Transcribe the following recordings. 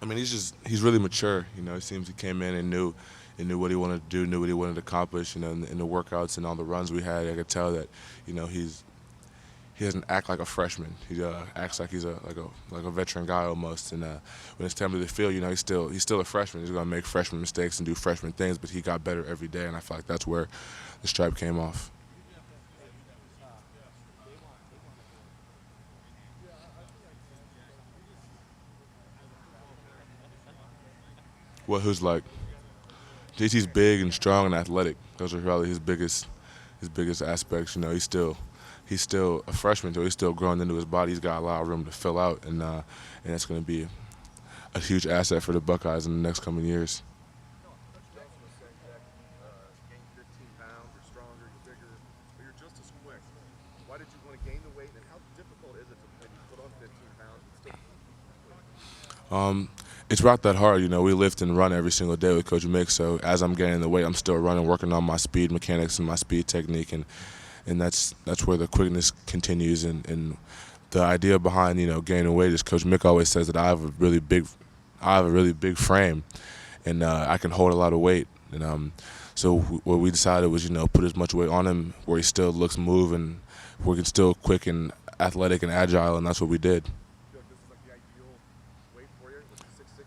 I mean, he's really mature. You know, it seems he came in and knew what he wanted to do, knew what he wanted to accomplish. You know, in the workouts and all the runs we had, I could tell that, you know, he doesn't act like a freshman. He acts like he's a veteran guy almost. And when it's time to the field, you know, he's still a freshman. He's gonna make freshman mistakes and do freshman things, but he got better every day. And I feel like that's where the stripe came off. Who's like JT's big and strong and athletic. Those are probably his biggest aspects. You know, he's still a freshman, so he's still growing into his body. He's got a lot of room to fill out, and that's going to be a huge asset for the Buckeyes in the next coming years. Gain 15 pounds, you're stronger, you're bigger, but you're just as quick. Why did you want to gain the weight, and how difficult is it to maybe put on 15 pounds and still? It's not that hard. You know, we lift and run every single day with Coach Mick. So as I'm gaining the weight, I'm still running, working on my speed mechanics and my speed technique, and that's where the quickness continues. And the idea behind, you know, gaining weight is Coach Mick always says that I have a really big frame, and I can hold a lot of weight. And so what we decided was, you know, put as much weight on him where he still looks moving, where he's still quick and athletic and agile, and that's what we did. Feel like this is like the ideal weight for you? Like 6'6",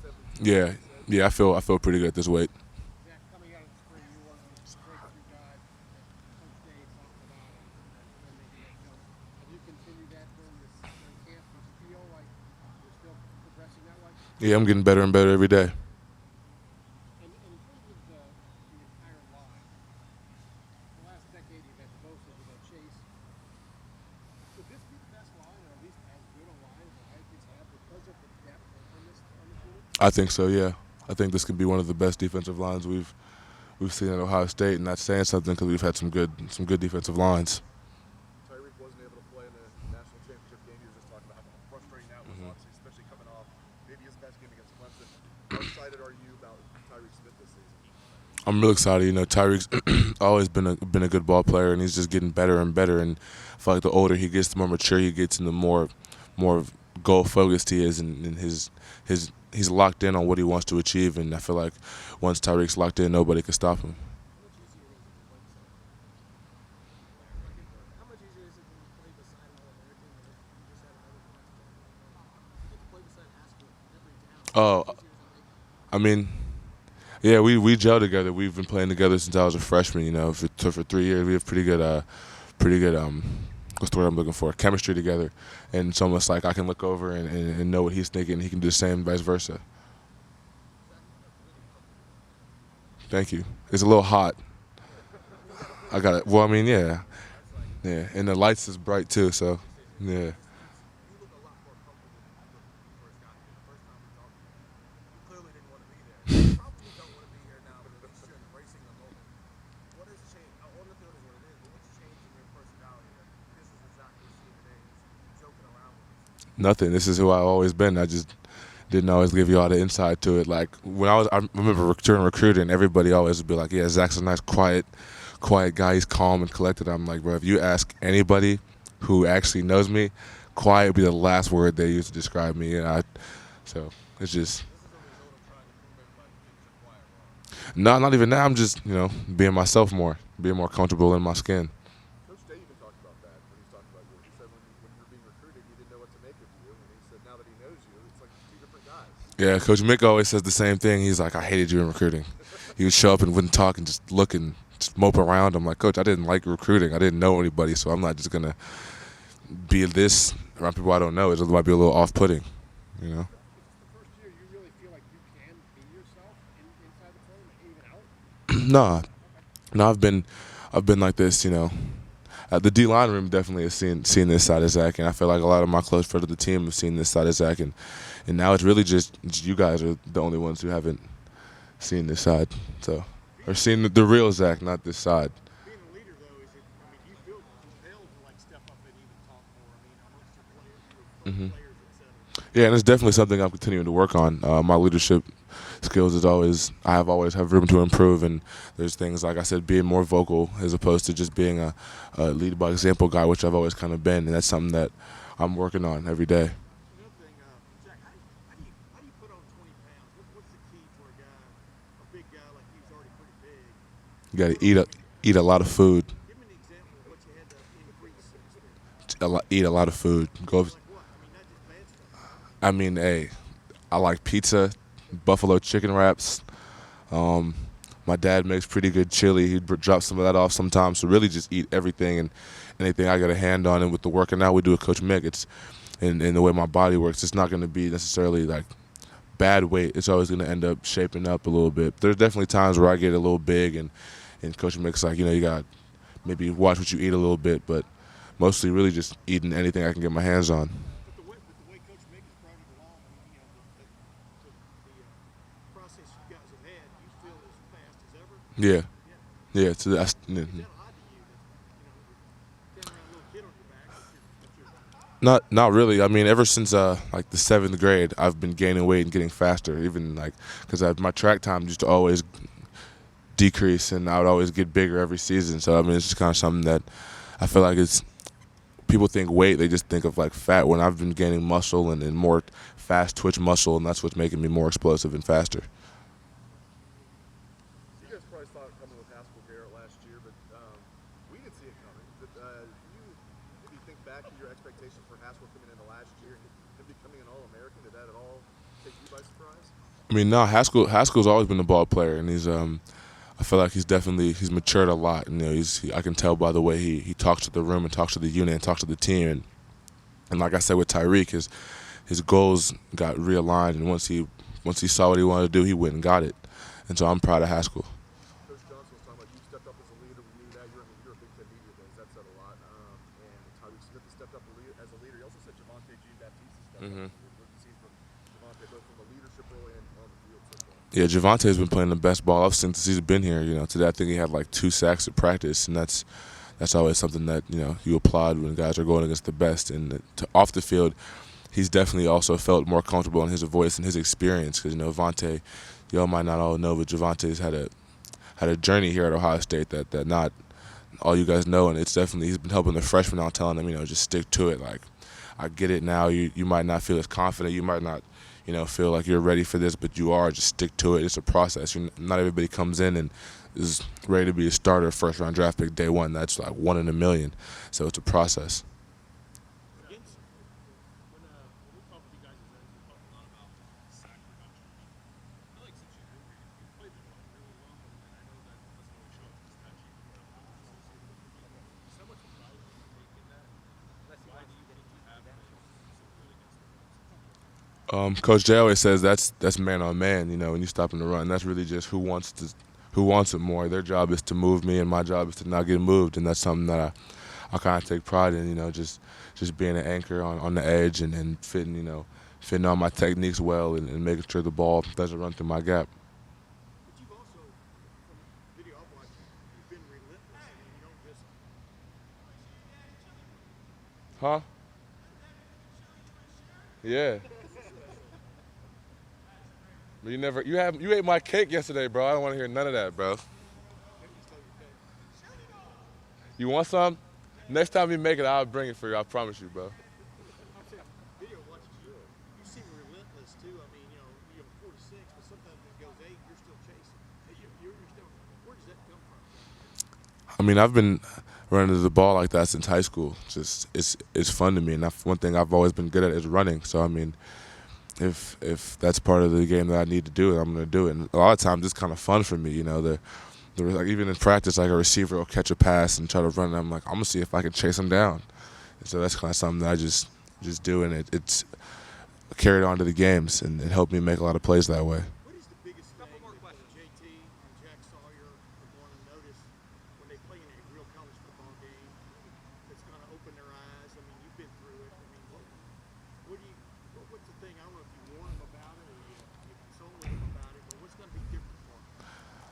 270. Yeah, yeah, I feel pretty good at this weight. Zach, coming out of the spring, you were one of those breakthrough guys that Coach Day talked about and making that jump. Have you continued that during this spring camp? Do you feel like you're still progressing that way? Yeah, I'm getting better and better every day. And in terms of the entire line, the last decade you've had Bosa, you've had Chase. Could this be the best line, or at least as good a line as the Vikings have because of the depth on this unit? I think so. Yeah, I think this could be one of the best defensive lines we've seen at Ohio State, and that's saying something because we've had some good defensive lines. Tyreek wasn't able to play in the national championship game. You were just talking about how frustrating that was, obviously, especially coming off maybe his best game against Clemson. How excited are you about Tyreek Smith this season? I'm real excited. You know, Tyreek's always been a good ball player, and he's just getting better and better. And I feel like the older he gets, the more mature he gets, and the more goal focused he is, and he's locked in on what he wants to achieve. And I feel like once Tyreek's locked in, nobody can stop him. How much easier is it when you play beside all of everything that you just had another you get to play beside Haskell every down? Oh, I mean, yeah, we gel together. We've been playing together since I was a freshman. You know, for 3 years, we have pretty good what's the word I'm looking for? Chemistry together, and it's almost like I can look over and know what he's thinking. And he can do the same, vice versa. Thank you. It's a little hot. I got it. Well, I mean, yeah, yeah, and the lights is bright too, so yeah. Nothing. This is who I've always been. I just didn't always give you all the insight to it. Like I remember during recruiting, everybody always would be like, "Yeah, Zach's a nice, quiet guy. He's calm and collected." I'm like, bro, if you ask anybody who actually knows me, quiet would be the last word they use to describe me. So it's just no, not even that. I'm just being myself more, being more comfortable in my skin. Coach Day even talked about that when he was talking about you. He said when you were being recruited, you didn't know what to make of you. And he said now that he knows you, it's like two different guys. Yeah, Coach Mick always says the same thing. He's like, I hated you in recruiting. He would show up and wouldn't talk and just look and just mope around. I'm like, Coach, I didn't like recruiting. I didn't know anybody, so I'm not just going to be this around people I don't know. It might be a little off-putting, you know? Is this the first year you really feel like you can be yourself inside the program and even out? No, I've been like this, the D line room definitely has seen this side of Zach, and I feel like a lot of my close friends of the team have seen this side of Zach, and now it's really just you guys are the only ones who haven't seen this side, or seen the real Zach, not this side. Being a leader, though, do you feel compelled to like step up and even talk more? Amongst your players, players, etc. Yeah, and it's definitely something I'm continuing to work on. My leadership skills I always have room to improve, and there's things like I said, being more vocal as opposed to just being a lead by example guy, which I've always kind of been, and that's something that I'm working on every day. Another thing, Jack, how do you put on You got to eat a lot of food. Give me an example of what you had to increase since then. Eat a lot of food. Go. Like what? I mean, not just bad stuff. I mean, hey, I like pizza, buffalo chicken wraps. My dad makes pretty good chili. He'd drop some of that off sometimes. So really, just eat everything and anything I got a hand on. And with the working out we do with Coach Mick, it's in the way my body works. It's not going to be necessarily like bad weight. It's always going to end up shaping up a little bit. There's definitely times where I get a little big, and Coach Mick's like, you got maybe watch what you eat a little bit, but mostly really just eating anything I can get my hands on. But the way Coach Mick has brought it along, I mean, the process you guys have had, you feel as fast as ever. Yeah, yeah. So that's. Is that odd to you that you're carrying around a little kid on your back? Not really. I mean, ever since like the 7th grade, I've been gaining weight and getting faster. Even like because my track time used to always decrease, and I would always get bigger every season. So I mean, it's just kind of something that I feel like it's. People think weight, they just think of like fat. When I've been gaining muscle and more fast twitch muscle, and that's what's making me more explosive and faster. You guys probably saw it coming with Haskell Garrett last year, but we didn't see it coming. But you maybe think back to your expectations for Haskell coming into last year and him becoming an All-American. Did that at all take you by surprise? I mean, no, Haskell's always been a ball player, and I feel like he's matured a lot. And, I can tell by the way he talks to the room and talks to the unit and talks to the team. And like I said with Tyreek, his goals got realigned, and once he saw what he wanted to do, he went and got it. And so I'm proud of Haskell. Coach Johnson was talking about you stepped up as a leader. We knew that. You're a Big Ten media days. That said a lot. And Tyreek Smith has stepped up as a leader. He also said Javante Jean-Baptiste has stepped up. What have you seen from Javante, both from a leadership role and on the field so far? Yeah, Javante's been playing the best ball I've seen since he's been here. Today I think he had like 2 sacks at practice, and that's always something that you applaud when guys are going against the best. And off the field, he's definitely also felt more comfortable in his voice and his experience. Because Javante, y'all might not all know, but Javante's had a journey here at Ohio State that not all you guys know, and it's definitely he's been helping the freshmen out, telling them just stick to it. Like, I get it now. You might not feel as confident. You might not feel like you're ready for this, but you are. Just stick to it. It's a process. Not everybody comes in and is ready to be a starter, first-round draft pick day one. That's like 1 in a million. So it's a process. Against when we talked with you guys, we talked a lot about sack reduction. I feel like since you've been here, you've played the run really well, and I know that doesn't always show up in the stat sheet. So much pride do you take in that? Why do you think you have been so good against the run? Coach J always says that's man on man. When you stop in the run, that's really just who wants it more. Their job is to move me, and my job is to not get moved, and that's something that I kind of take pride in. Just being an anchor on the edge and fitting all my techniques well and making sure the ball doesn't run through my gap. But you've also, from video I've watched, you've been relentless. I mean, you don't just. Huh? Yeah. But you ate my cake yesterday, bro. I don't want to hear none of that, bro. You want some? Next time you make it, I'll bring it for you. I promise you, bro. I'm saying, video watches you. You seem relentless too. I mean, you have 46, but sometimes when it goes 8, you're still chasing. You're still. Where does that come from? I mean, I've been running to the ball like that since high school. Just it's fun to me, and that's one thing I've always been good at is running. So I mean, if that's part of the game that I need to do, I'm going to do it. And a lot of times it's kind of fun for me. Like even in practice, like a receiver will catch a pass and try to run, and I'm like, I'm gonna see if I can chase him down. And so that's kind of something that I just do, and it's carried on to the games, and it helped me make a lot of plays that way. What is the biggest thing that JT and Jack Sawyer would want to notice when they play in a real college football game that's going to open their eyes? I mean, you've been through it. I mean, what's the thing? I don't know if you warn them about it or you console with them about it, but what's going to be different for them?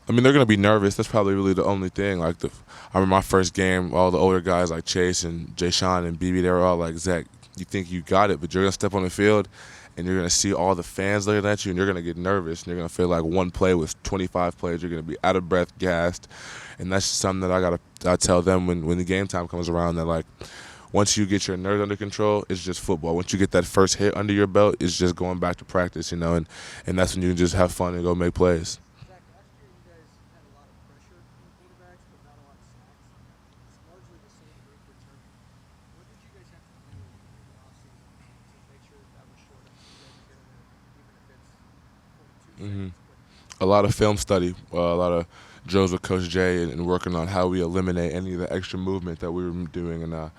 I mean, they're going to be nervous. That's probably really the only thing. Like, I remember my first game, all the older guys like Chase and Jay Sean and BB, they were all like, Zach, you think you got it, but you're going to step on the field and you're going to see all the fans looking at you, and you're going to get nervous, and you're going to feel like one play with 25 players, you're going to be out of breath, gassed. And that's just something that I tell them when the game time comes around, that, like, once you get your nerves under control, it's just football. Once you get that first hit under your belt, it's just going back to practice, and that's when you can just have fun and go make plays. Zach, last year you guys had a lot of pressure in A lot of film study, a lot of drills with Coach Jay, and working on how we eliminate any of the extra movement that we were doing, and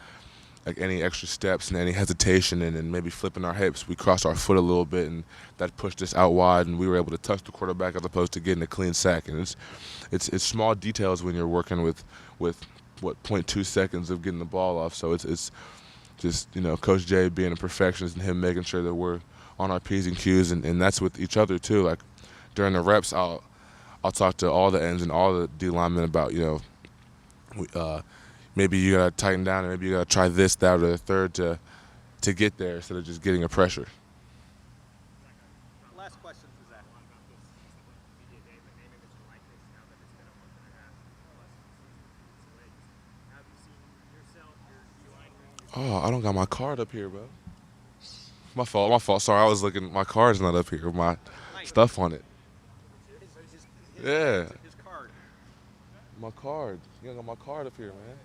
like any extra steps and any hesitation, and maybe flipping our hips. We crossed our foot a little bit, and that pushed us out wide, and we were able to touch the quarterback as opposed to getting a clean sack. And it's small details when you're working with what 0.2 seconds of getting the ball off. So it's just, Coach Jay being a perfectionist and him making sure that we're on our P's and Q's, and that's with each other too. Like during the reps, I'll talk to all the ends and all the D linemen about, maybe you gotta tighten down, and maybe you gotta try this, that, or the third to get there instead of just getting a pressure. Last question for Zach. Oh, I don't got my card up here, bro. My fault. Sorry, I was looking. My card's not up here with my stuff on it. Yeah. His card. My card. You got my card up here, man.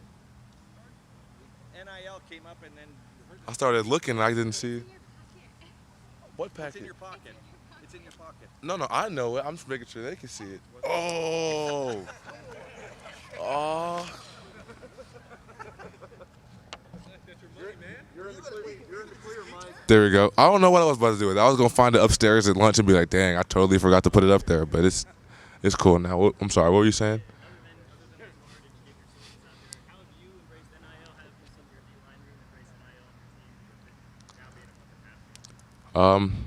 NIL came up and then I started looking, and I didn't see. What it's packet? in your pocket. It's in your pocket. No, I know it. I'm just making sure they can see it. Oh. Oh. You're in the clear, Mike. There we go. I don't know what I was about to do with it. I was gonna find it upstairs at lunch and be like, "Dang, I totally forgot to put it up there." But it's cool now. I'm sorry. What were you saying?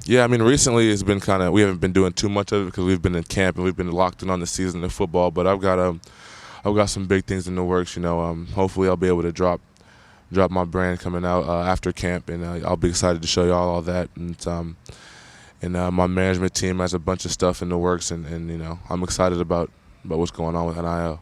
Yeah, I mean, recently it's been we haven't been doing too much of it because we've been in camp and we've been locked in on the season of football. But I've got some big things in the works. Hopefully I'll be able to drop my brand coming out after camp, and I'll be excited to show y'all all that. And my management team has a bunch of stuff in the works, and I'm excited about what's going on with NIL.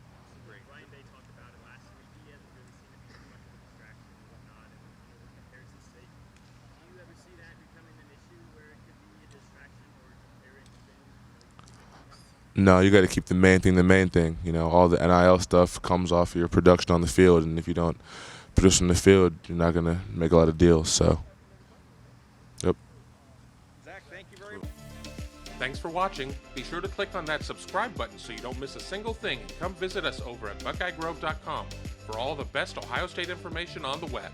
No, you got to keep the main thing the main thing. All the NIL stuff comes off your production on the field, and if you don't produce on the field, you're not going to make a lot of deals. So, yep. Zach, thank you very much. Thanks for watching. Be sure to click on that subscribe button so you don't miss a single thing, and come visit us over at BuckeyeGrove.com for all the best Ohio State information on the web.